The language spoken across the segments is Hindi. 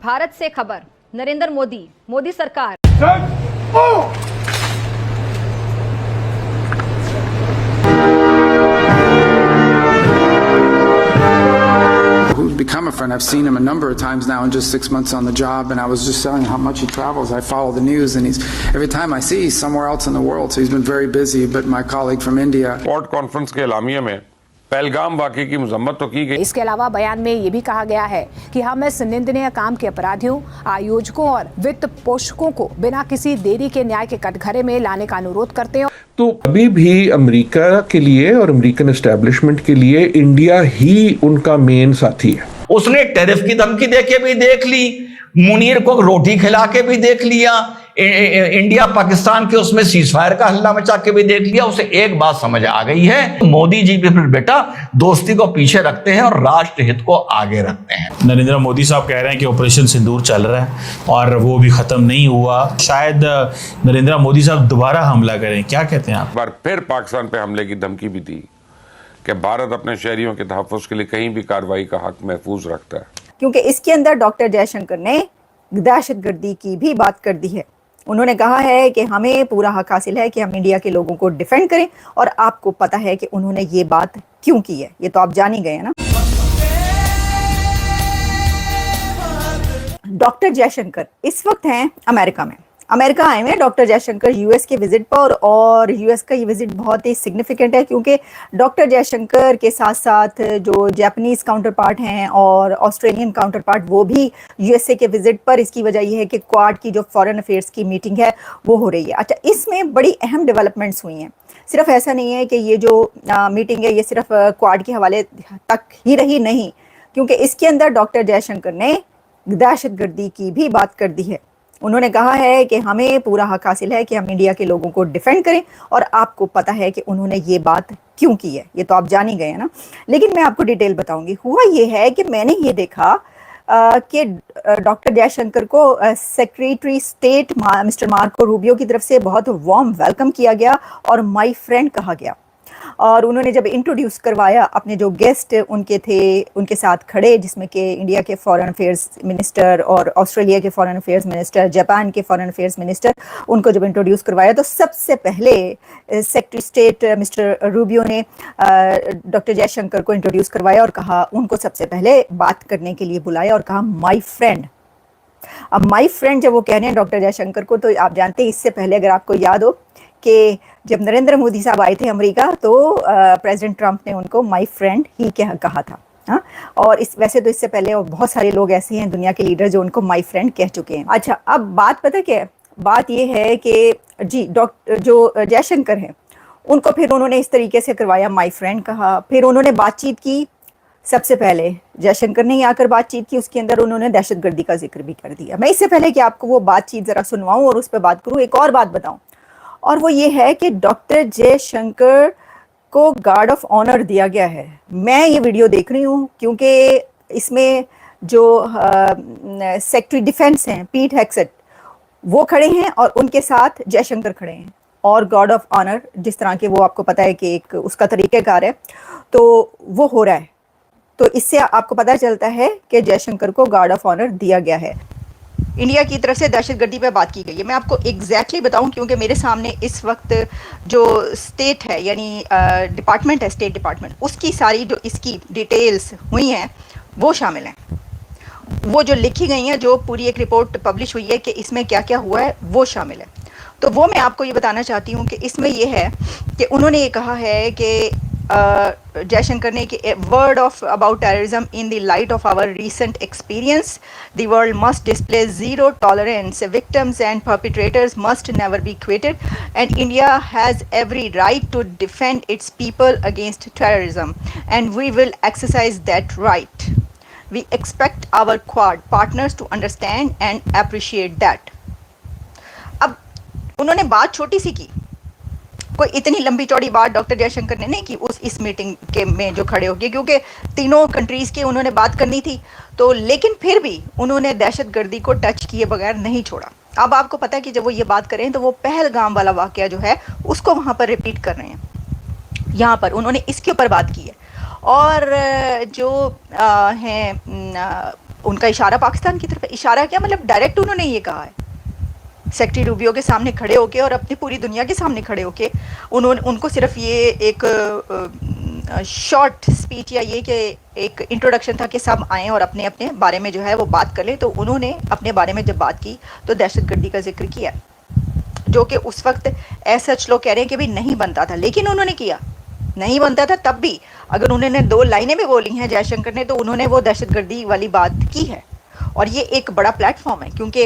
भारत से खबर, नरेंद्र मोदी सरकार। Who's become a friend? I've seen him a number of times now in just 6 months on the job, and I was just telling how much he travels. I follow the news, and every time I see he's somewhere else in the world, so he's been very busy. But my colleague from India, quad conference के एलामिया में पहलगाम वाक़े की मजम्मत तो की गई। इसके अलावा बयान में ये भी कहा गया है कि हम इस निंदनीय काम के अपराधियों, आयोजकों और वित्त पोषकों को बिना किसी देरी के न्याय के कटघरे में लाने का अनुरोध करते हैं। तो अभी भी अमेरिका के लिए और अमेरिकन एस्टेब्लिशमेंट के लिए इंडिया ही उनका मेन साथी है। उसने टैरिफ की धमकी देके भी देख ली, मुनीर को रोटी खिला के भी देख लिया, इंडिया पाकिस्तान के उसमें सीजफायर का हल्ला मचा के भी देख लिया। उसे एक बात समझ आ गई है, मोदी जी भी फिर बेटा दोस्ती को पीछे रखते हैं और राष्ट्र हित को आगे रखते हैं। नरेंद्र मोदी साहब कह रहे हैं कि ऑपरेशन सिंदूर चल रहा है और वो भी खत्म नहीं हुआ। शायद नरेंद्र मोदी साहब दोबारा हमला करें, क्या कहते हैं आप? एक बार फिर पाकिस्तान पे हमले की धमकी भी दी कि भारत अपने शहरियों के तहफ़्फ़ुज़ के लिए कहीं भी कार्रवाई का हक महफूज रखता है। क्योंकि इसके अंदर डॉक्टर जयशंकर ने दहशतगर्दी की भी बात कर दी है। उन्होंने कहा है कि हमें पूरा हक हासिल है कि हम इंडिया के लोगों को डिफेंड करें, और आपको पता है कि उन्होंने ये बात क्यों की है, ये तो आप जान ही गए हैं ना। डॉक्टर जयशंकर इस वक्त हैं अमेरिका में। अमेरिका आए हुए डॉक्टर जयशंकर यूएस के विजिट पर, और यूएस का ये विजिट बहुत ही सिग्निफिकेंट है क्योंकि डॉक्टर जयशंकर के साथ साथ जो जापानीज काउंटर पार्ट हैं और ऑस्ट्रेलियन काउंटर पार्ट वो भी यूएसए के विजिट पर। इसकी वजह यह है कि क्वाड की जो फॉरेन अफेयर्स की मीटिंग है वो हो रही है। अच्छा, इसमें बड़ी अहम डेवलपमेंट्स हुई हैं। सिर्फ ऐसा नहीं है कि ये जो मीटिंग है ये सिर्फ क्वाड के हवाले तक ही रही, नहीं, क्योंकि इसके अंदर डॉक्टर जयशंकर ने दहशतगर्दी की भी बात कर दी है। उन्होंने कहा है कि हमें पूरा हक हासिल है कि हम इंडिया के लोगों को डिफेंड करें, और आपको पता है कि उन्होंने ये बात क्यों की है, ये तो आप जान ही गए हैं ना। लेकिन मैं आपको डिटेल बताऊंगी। हुआ ये है कि मैंने ये देखा कि डॉक्टर जयशंकर को secretary state mister Marco Rubio की तरफ से बहुत वार्म वेलकम किया गया और माय फ्रेंड कहा गया। और उन्होंने जब इंट्रोड्यूस करवाया अपने जो गेस्ट उनके थे उनके साथ खड़े, जिसमें कि इंडिया के फॉरेन अफेयर्स मिनिस्टर और ऑस्ट्रेलिया के फॉरेन अफेयर्स मिनिस्टर, जापान के फॉरेन अफेयर्स मिनिस्टर, उनको जब इंट्रोड्यूस करवाया तो सबसे पहले सेक्रेटरी स्टेट मिस्टर रूबियो ने डॉक्टर जयशंकर को इंट्रोड्यूस करवाया और कहा, उनको सबसे पहले बात करने के लिए बुलाया और कहा माय फ्रेंड। अब माय फ्रेंड जब वो कह रहे हैं डॉक्टर जयशंकर को, तो आप जानते हैं इससे पहले अगर आपको याद हो कि जब नरेंद्र मोदी साहब आए थे अमेरिका तो प्रेसिडेंट ट्रंप ने उनको माय फ्रेंड ही कहा था। हाँ, और वैसे तो इससे पहले और बहुत सारे लोग ऐसे हैं दुनिया के लीडर जो उनको माय फ्रेंड कह चुके हैं। अच्छा, अब बात पता क्या है? बात ये है कि जी डॉक्टर जो जयशंकर हैं उनको फिर उन्होंने इस तरीके से करवाया, माय फ्रेंड कहा। फिर उन्होंने बातचीत की। सबसे पहले जयशंकर ने आकर बातचीत की, उसके अंदर उन्होंने दहशतगर्दी का जिक्र भी कर दिया। मैं इससे पहले कि आपको वो बातचीत ज़रा सुनवाऊँ और उस पर बात करूँ, एक और बात बताऊँ, और वो ये है कि डॉक्टर जयशंकर को गार्ड ऑफ ऑनर दिया गया है। मैं ये वीडियो देख रही हूँ क्योंकि इसमें जो सेक्रेटरी डिफेंस हैं पीट हेक्सेट वो खड़े हैं और उनके साथ जयशंकर खड़े हैं, और गार्ड ऑफ ऑनर जिस तरह के वो आपको पता है कि एक उसका तरीक़ेकार है, तो वो हो रहा है। तो इससे आपको पता चलता है कि जयशंकर को गार्ड ऑफ ऑनर दिया गया है। इंडिया की तरफ से दहशतगर्दी पे बात की गई है। मैं आपको एग्जैक्टली बताऊं क्योंकि मेरे सामने इस वक्त जो स्टेट है यानी डिपार्टमेंट है, स्टेट डिपार्टमेंट, उसकी सारी जो इसकी डिटेल्स हुई हैं वो शामिल हैं। वो जो लिखी गई हैं, जो पूरी एक रिपोर्ट पब्लिश हुई है कि इसमें क्या क्या हुआ है वो शामिल है। तो वो मैं आपको ये बताना चाहती हूँ कि इसमें ये है कि उन्होंने ये कहा है कि जयशंकर ने कि word of about terrorism in the light of our recent experience the world must display zero tolerance, victims and perpetrators must never be equated and India has every right to defend its people against terrorism and we will exercise that right. We expect our Quad partners to understand and appreciate that. अब उन्होंने बात छोटी सी की, कोई इतनी लंबी चौड़ी बात डॉक्टर जयशंकर ने नहीं की इस मीटिंग के में जो खड़े हो गए, क्योंकि तीनों कंट्रीज़ के उन्होंने बात करनी थी। तो लेकिन फिर भी उन्होंने दहशतगर्दी को टच किए बगैर नहीं छोड़ा। अब आपको पता है कि जब वो ये बात करें तो वो पहलगाम वाला वाक़या जो है उसको वहाँ पर रिपीट कर रहे हैं। यहाँ पर उन्होंने इसके ऊपर बात की है। और जो हैं उनका इशारा पाकिस्तान की तरफ है। इशारा क्या मतलब, डायरेक्ट उन्होंने ये कहा है सेक्रेटरी रूबियो के सामने खड़े होके और अपनी पूरी दुनिया के सामने खड़े होके उनको सिर्फ ये एक शॉर्ट स्पीच या ये कि एक इंट्रोडक्शन था कि सब आएँ और अपने अपने बारे में जो है वो बात कर लें। तो उन्होंने अपने बारे में जब बात की तो दहशतगर्दी का जिक्र किया, जो कि उस वक्त ऐसा लोग कह रहे हैं कि भाई नहीं बनता था, लेकिन उन्होंने किया। नहीं बनता था तब भी अगर उन्होंने 2 लाइनें भी बोली हैं जयशंकर ने, तो उन्होंने वो दहशतगर्दी वाली बात की है। और ये एक बड़ा प्लेटफॉर्म है क्योंकि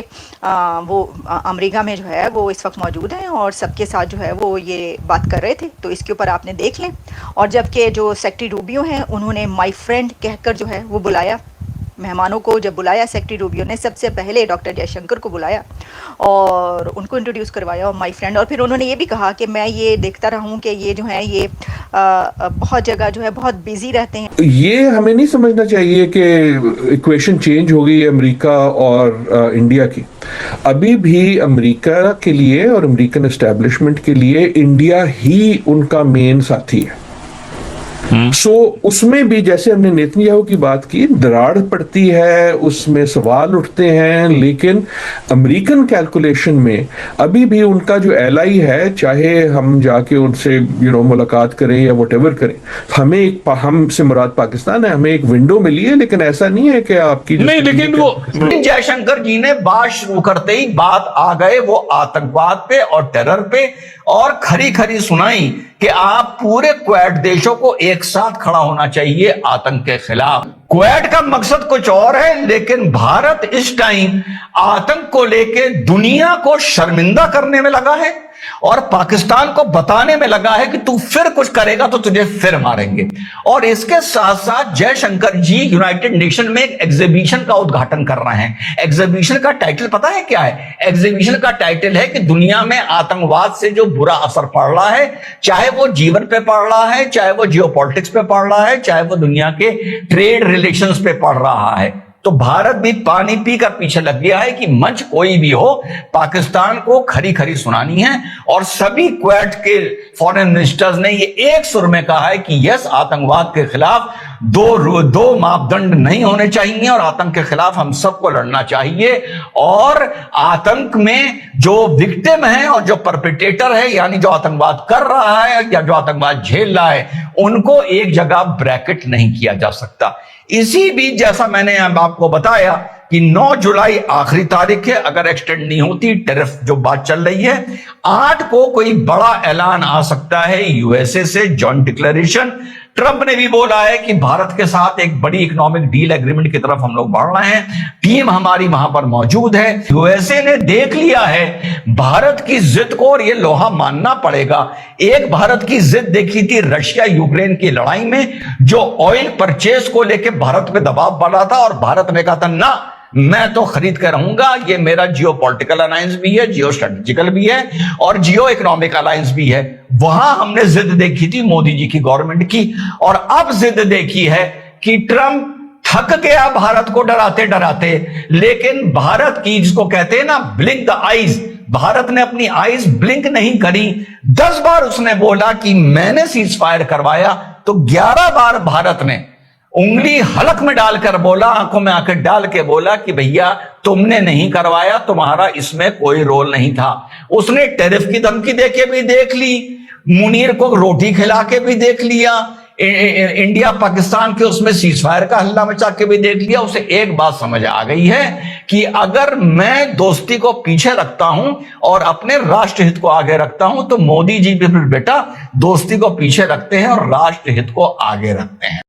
वो अमेरिका में जो है वो इस वक्त मौजूद हैं और सबके साथ जो है वो ये बात कर रहे थे। तो इसके ऊपर आपने देख लें। और जबकि जो सेक्रेटरी रूबियो हैं उन्होंने माय फ्रेंड कहकर जो है वो बुलाया मेहमानों को। जब बुलाया सेक्रेटरी रूबियो ने सबसे पहले डॉक्टर जयशंकर को बुलाया और उनको इंट्रोड्यूस करवाया और माय फ्रेंड। और फिर उन्होंने ये भी कहा कि मैं ये देखता रहा हूँ कि ये जो है ये बहुत जगह जो है बहुत बिजी रहते हैं। ये हमें नहीं समझना चाहिए कि इक्वेशन चेंज हो गई है अमेरिका और इंडिया की। अभी भी अमेरिका के लिए और अमेरिकन एस्टेब्लिशमेंट के लिए इंडिया ही उनका मेन साथी है। सो उसमें भी जैसे हमने नेतन्याहू की बात की, दरार पड़ती है, उसमें सवाल उठते हैं, लेकिन अमेरिकन कैलकुलेशन में अभी भी उनका जो एलाई है, चाहे हम जाके उनसे मुलाकात करें या व्हाटएवर करें, हमें एक हमसे मुराद पाकिस्तान है, हमें एक विंडो मिली है। लेकिन ऐसा नहीं है कि आपकी नहीं, लेकिन वो जयशंकर जी ने बात शुरू करते ही बात आ गए वो आतंकवाद पे और टेरर पे, और खरी खरी सुनाई कि आप पूरे क्वेड देशों को एक साथ खड़ा होना चाहिए आतंक के खिलाफ। क्वेड का मकसद कुछ और है, लेकिन भारत इस टाइम आतंक को लेके दुनिया को शर्मिंदा करने में लगा है और पाकिस्तान को बताने में लगा है कि तू फिर कुछ करेगा तो तुझे फिर मारेंगे। और इसके साथ साथ जयशंकर जी यूनाइटेड नेशन में एक एग्जीबिशन का उद्घाटन कर रहे हैं। एग्जीबिशन का टाइटल पता है क्या है? एग्जीबिशन का टाइटल है कि दुनिया में आतंकवाद से जो बुरा असर पड़ रहा है, चाहे वो जीवन पे पड़ रहा है, चाहे वो जियोपॉलिटिक्स पे पड़ रहा है, चाहे वो दुनिया के ट्रेड रिलेशंस पे पड़ रहा है। तो भारत भी पानी पी कर पीछे लग गया है कि मंच कोई भी हो, पाकिस्तान को खरी खरी सुनानी है। और सभी क्वेट के फॉरेन मिनिस्टर्स ने ये एक सुर में कहा है कि यस, आतंकवाद के खिलाफ दो मापदंड नहीं होने चाहिए और आतंक के खिलाफ हम सबको लड़ना चाहिए। और आतंक में जो विक्टिम है और जो परपिटेटर है, यानी जो आतंकवाद कर रहा है या जो आतंकवाद झेल रहा है, उनको एक जगह ब्रैकेट नहीं किया जा सकता। इसी बीच जैसा मैंने आपको बताया कि 9 जुलाई आखिरी तारीख है, अगर एक्सटेंड नहीं होती टेरिफ जो बात चल रही है, 8 को कोई बड़ा ऐलान आ सकता है यूएसए से, जॉइंट डिक्लेरेशन। ट्रंप ने भी बोला है कि भारत के साथ एक बड़ी इकोनॉमिक डील एग्रीमेंट की तरफ हम लोग बढ़ रहे हैं, टीम हमारी वहां पर मौजूद है। यूएसए ने देख लिया है भारत की जिद को और ये लोहा मानना पड़ेगा। एक भारत की जिद देखी थी रशिया यूक्रेन की लड़ाई में, जो ऑयल परचेज को लेकर भारत पे दबाव बना था और भारत ने कहा था ना, मैं तो खरीद कर रहूंगा। ये मेरा जियो पॉलिटिकल अलायंस भी है, जियो स्ट्रेटेजिकल भी है और जियो इकोनॉमिक अलायंस भी है। वहां हमने जिद देखी थी मोदी जी की गवर्नमेंट की, और अब जिद देखी है कि ट्रंप थक गया भारत को डराते डराते, लेकिन भारत की, जिसको कहते हैं ना ब्लिंक द आईज, भारत ने अपनी आईज ब्लिंक नहीं करी। 10 बार उसने बोला कि मैंने सीज फायर करवाया, तो 11 बार भारत ने उंगली हलक में डालकर बोला, आंखों में आंखें डाल के बोला कि भैया तुमने नहीं करवाया, तुम्हारा इसमें कोई रोल नहीं था। उसने टेरिफ की धमकी देके भी देख ली, मुनीर को रोटी खिला के भी देख लिया, इंडिया पाकिस्तान के उसमें सीज फायर का हल्ला मचा के भी देख लिया। उसे एक बात समझ आ गई है कि अगर मैं दोस्ती को पीछे रखता हूं और अपने राष्ट्र हित को आगे रखता हूं, तो मोदी जी भी बेटा दोस्ती को पीछे रखते हैं और राष्ट्र हित को आगे रखते हैं।